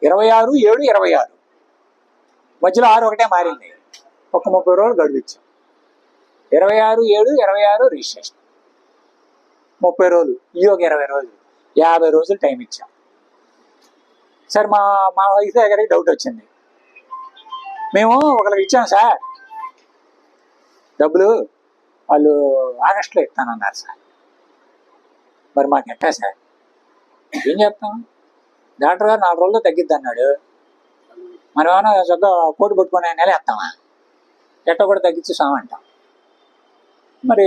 26/7/26 మధ్యలో 6 ఒకటే మారింది. ఒక 30 రోజులు గడువు ఇచ్చాం. 26/7/26 రిజిస్ట్రేషన్, 30 రోజులు, ఈ ఒక 20 రోజులు, 50 రోజులు టైం ఇచ్చాం. సరే మా వైఫ్ దగ్గరికి డౌట్ వచ్చింది. మేము ఒకరికి ఇచ్చాం సార్ డబ్బులు, వాళ్ళు ఆగస్టులో ఇస్తానన్నారు సార్, మరి మాకు ఎట్టా సార్? ఏం చెప్తాం? డాక్టర్ గారు 4 రోజుల్లో తగ్గిద్ది అన్నాడు. మనం ఏమైనా చక్కగా కోటు పట్టుకొని నెల వేస్తామా? ఎట్ట కూడా తగ్గించేసామంటాం. మరి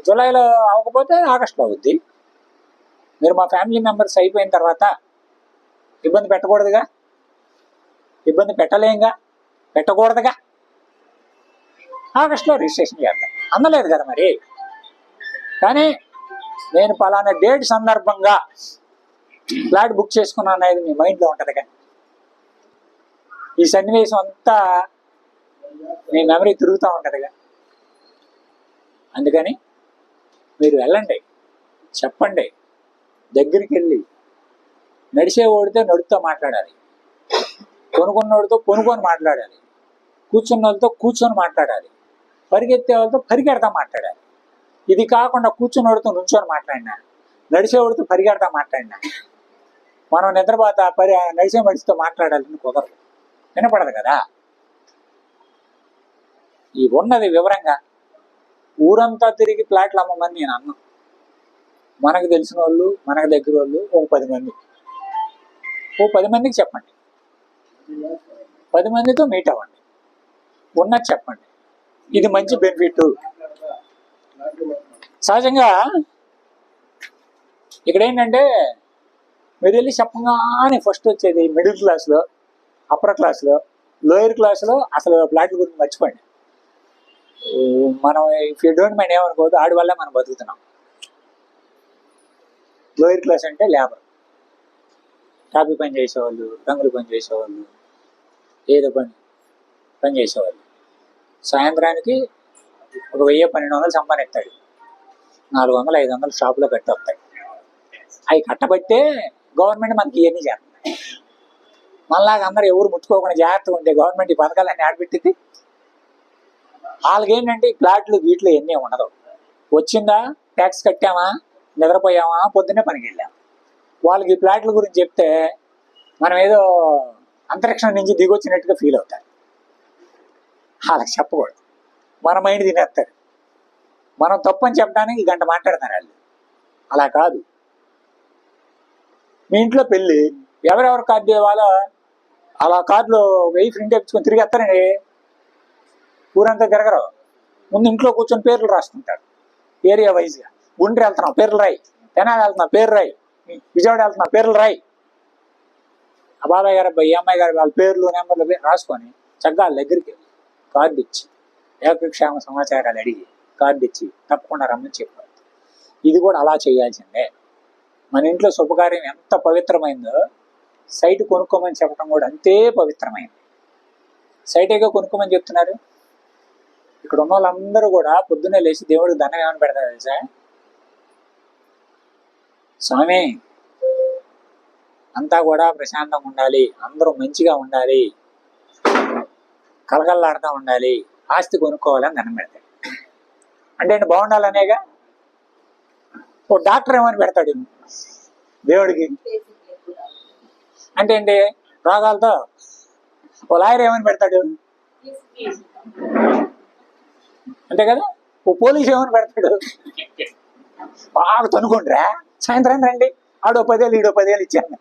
జూలైలో అవ్వకపోతే ఆగస్టులో అవుద్ది. మీరు మా ఫ్యామిలీ మెంబర్స్ అయిపోయిన తర్వాత ఇబ్బంది పెట్టకూడదుగా, ఇబ్బంది పెట్టలేంగా, పెట్టకూడదుగా. ఆగస్టులో రిజిస్ట్రేషన్ చేద్దాం అందలేదు కదా మరి. కానీ నేను పలానా డేట్ సందర్భంగా ఫ్లాట్ బుక్ చేసుకున్నాను అనేది మీ మైండ్లో ఉంటుంది కానీ ఈ సన్నివేశం అంతా మీ మెమరీ తిరుగుతూ ఉంటుందిగా. అందుకని మీరు వెళ్ళండి, చెప్పండి, దగ్గరికి వెళ్ళి. నడిచే ఓడితే నడుస్తూ మాట్లాడాలి, కొనుక్కున్నోడితో కొనుక్కొని మాట్లాడాలి, కూర్చున్న వాళ్ళతో కూర్చొని మాట్లాడాలి, పరిగెత్తే వాళ్ళతో పరిగెడతా మాట్లాడాలి. ఇది కాకుండా కూర్చున్నోడితో నుంచొని మాట్లాడినా, నడిచేవాడితో పరిగెడతా మాట్లాడినా, మనం నిద్రపోత నడిచే మనిషితో మాట్లాడాలని కుదరదు, వినపడదు కదా. ఈ ఉన్నది వివరంగా ఊరంతా తిరిగి ప్లాట్లు అమ్మమని నేను అన్నా. మనకు తెలిసిన వాళ్ళు, మనకు దగ్గర వాళ్ళు ఒక 10 మంది, ఓ 10 మందికి చెప్పండి, 10 మందితో మీట్ అవ్వండి, ఉన్నది చెప్పండి. ఇది మంచి బెనిఫిట్. సహజంగా ఇక్కడ ఏంటంటే మీరు వెళ్ళి చెప్పగానే ఫస్ట్ వచ్చేది మిడిల్ క్లాస్లో, అప్పర్ క్లాస్లో, లోయర్ క్లాస్లో అసలు ఫ్లాట్ల గురించి మర్చిపోండి. మనం ఇఫ్ యూ డోంట్ మైండ్ ఏమనుకోవద్దు, ఆడి వల్లే మనం బతుకుతున్నాం. లోయర్ క్లాస్ అంటే లేబర్, కాపీ పని చేసేవాళ్ళు, రంగులు పని చేసేవాళ్ళు, ఏదో పని చేసేవాళ్ళు. సాయంత్రానికి ఒక 1000-1200 సంపాదిస్తాడు, 400-500 షాపులో కట్టి వస్తాయి. అవి కట్టబట్టే గవర్నమెంట్ మనకి ఇవన్నీ చేస్తుంది. మనలాగా అందరూ ఎవరు ముట్టుకోకుండా జాగ్రత్తగా ఉంటే గవర్నమెంట్ ఈ పథకాలన్నీ ఆడబెట్టింది. వాళ్ళకి ఏంటంటే ఈ ప్లాట్లు వీటిలో ఎన్ని ఉండదు. వచ్చిందా, ట్యాక్స్ కట్టామా, నిద్రపోయామా, పొద్దున్నే పనికి వెళ్ళాము. వాళ్ళకి ఈ ప్లాట్ల గురించి చెప్తే మనం ఏదో అంతరిక్షం నుంచి దిగొచ్చినట్టుగా ఫీల్ అవుతారు. వాళ్ళకి చెప్పకూడదు, మన మైండ్ తినేస్తారు. మనం తప్పని చెప్పడానికి గంట మాట్లాడతారు వాళ్ళు. అలా కాదు. మీ ఇంట్లో పెళ్ళి, ఎవరెవరు కార్డు ఇవ్వాలో అలా కార్డులో 1000 ప్రింట్ తెచ్చుకొని తిరిగేస్తారండి. ఊరంతా తిరగరు, ముందు ఇంట్లో కూర్చొని పేర్లు రాసుకుంటారు ఏరియా వైజ్గా. గుండ్రి వెళ్తున్నాం పేర్లు రాయి, తెనాలి వెళ్తున్నాం పేర్లు రాయి, విజయవాడ వెళ్తున్నాం పేర్లు రాయి. ఆ బాబాయ్ గారు, అబ్బాయి, అమ్మాయి గారు వాళ్ళ పేర్లు, నెంబర్లు రాసుకొని చక్కగా వాళ్ళ దగ్గరికి వెళ్ళి కార్డు ఇచ్చి, యోగక్షేమ సమాచారాలు అడిగి కార్డు ఇచ్చి తప్పకుండా రమ్మని చెప్పారు. ఇది కూడా అలా చేయాల్సిందే. మన ఇంట్లో శుభకార్యం ఎంత పవిత్రమైందో సైట్ కొనుక్కోమని చెప్పడం కూడా అంతే పవిత్రమైంది. సైటేగా కొనుక్కోమని చెప్తున్నారు. ఇక్కడ ఉన్న వాళ్ళందరూ కూడా పొద్దున్నే లేచి దేవుడికి దండం ఏమని పెడతారు తెలుసా? స్వామి అంతా కూడా ప్రశాంతంగా ఉండాలి, అందరూ మంచిగా ఉండాలి, కలకల్లాడుతూ ఉండాలి, ఆస్తి కొనుక్కోవాలని దండం పెడతాడు. అంటే బాగుండాలనేగా. ఓ డాక్టర్ ఏమని పెడతాడు దేవుడికి? అంటే ఏంటి? రోగాలతో. ఓ లాయర్ ఏమని పెడతాడు? అంతే కదా. ఓ పోలీసు ఏమని పెడతాడు? బాగా తనుకుంటారా, సాయంత్రం రండి, ఆడో 10,000 ఈడో 10,000 ఇచ్చాను.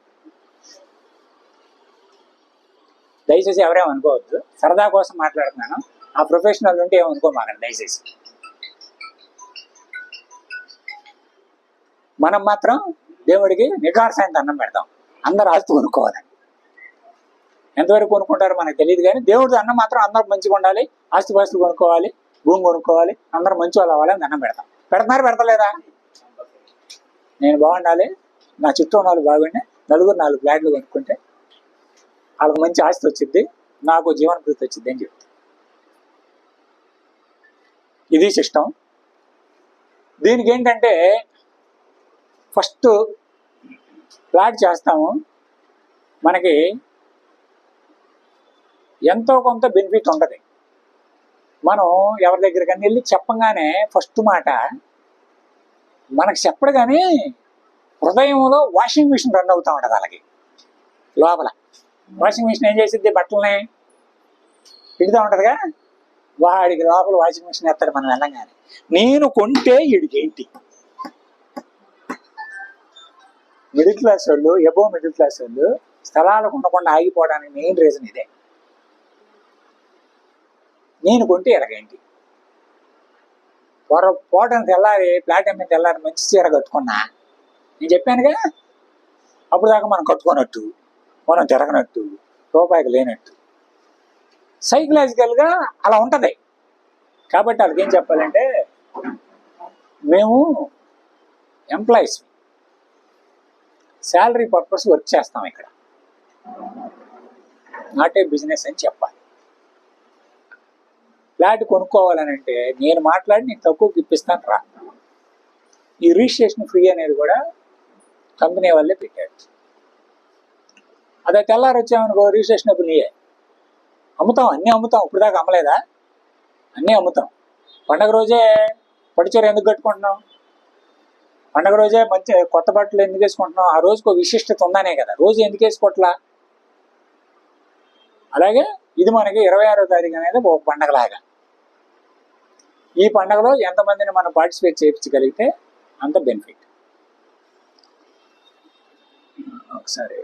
దయచేసి ఎవరేమనుకోవద్దు, సరదా కోసం మాట్లాడుతున్నాను. ఆ ప్రొఫెషనల్ ఉంటే ఏమనుకోమాకండి దయచేసి. మనం మాత్రం దేవుడికి నికార్సైన దండం పెడతాం, అందరు ఆస్తి కొనుక్కోవాలని. ఎంతవరకు కొనుక్కుంటారో మనకు తెలియదు, కానీ దేవుడి అన్నం మాత్రం అందరూ మంచిగా ఉండాలి, ఆస్తి పాస్తులు కొనుక్కోవాలి, భూమి కొనుక్కోవాలి, అందరూ మంచి వాళ్ళు అవ్వాలని దండం పెడతాం. పెడుతున్నారు పెడతలేదా? నేను బాగుండాలి, నా చుట్టూ ఉన్న వాళ్ళు బాగుండి, నలుగురు 4 ఫ్లాట్లు కొనుక్కుంటే వాళ్ళకి మంచి ఆస్తి వచ్చింది, నాకు జీవన భృతి వచ్చింది అని చెప్తాను. ఇది సిస్టమ్. దీనికి ఏంటంటే ఫస్ట్ ఫ్లాట్ చేస్తాము, మనకి ఎంతో కొంత బెనిఫిట్ ఉంటుంది. మనం ఎవరి దగ్గరికన్నా వెళ్ళి చెప్పగానే ఫస్ట్ మాట మనకు చెప్పడు, కానీ హృదయంలో వాషింగ్ మిషన్ రన్ అవుతూ ఉంటుంది. అలాగే లోపల వాషింగ్ మిషన్ ఏం చేసిద్ది, బట్టలని పిడుతూ ఉంటుందిగా, వాడికి లోపల వాషింగ్ మిషన్ ఎత్తాడు మనం వెళ్ళంగానే. నేను కొంటే వీడికి ఏంటి? మిడిల్ క్లాస్ వాళ్ళు, ఎబో మిడిల్ క్లాస్ వాళ్ళు స్థలాలు కొనకుండా ఆగిపోవడానికి మెయిన్ రీజన్ ఇదే. నేను కొంటే ఎలాగేంటి? పోవడానికి తెల్లారి ప్లాటినం మీద తెల్లారి మంచి చీర కట్టుకున్నా, నేను చెప్పానుగా, అప్పుడు దాకా మనం కట్టుకున్నట్టు, మనం తిరగనట్టు, రూపాయికి లేనట్టు. సైకలాజికల్గా అలా ఉంటుంది. కాబట్టి వాళ్ళకి ఏం చెప్పాలంటే, మేము ఎంప్లాయీస్, శాలరీ పర్పస్ వర్క్ చేస్తాం ఇక్కడ, నాట్ ఏ బిజినెస్ అని చెప్పాలి. ఫ్లాట్ కొనుక్కోవాలని అంటే నేను మాట్లాడి నీకు తక్కువకి ఇప్పిస్తాను రా. ఈ రిజిస్ట్రేషన్ ఫ్రీ అనేది కూడా కంపెనీ వాళ్ళే పెట్టాడు. అదే తెల్లారి వచ్చామనుకో, రిజిస్ట్రేషన్ డబ్బులు నీయే. అమ్ముతాం, అన్నీ అమ్ముతాం. ఇప్పుడు దాకా అమ్మలేదా? అన్నీ అమ్ముతాం. పండగ రోజే పట్టుచీర ఎందుకు కట్టుకుంటున్నాం? పండగ రోజే మంచి కొత్త బట్టలు ఎందుకు వేసుకుంటున్నాం? ఆ రోజుకు విశిష్టత ఉందనే కదా, రోజు ఎందుకు వేసుకోవట్లా? అలాగే ఇది మనకి 26వ తారీఖు అనేది ఒక పండగలాగా. ఈ పండగలో ఎంతమందిని మనం పార్టిసిపేట్ చేయించగలిగితే అంత బెనిఫిట్. ఒకసారి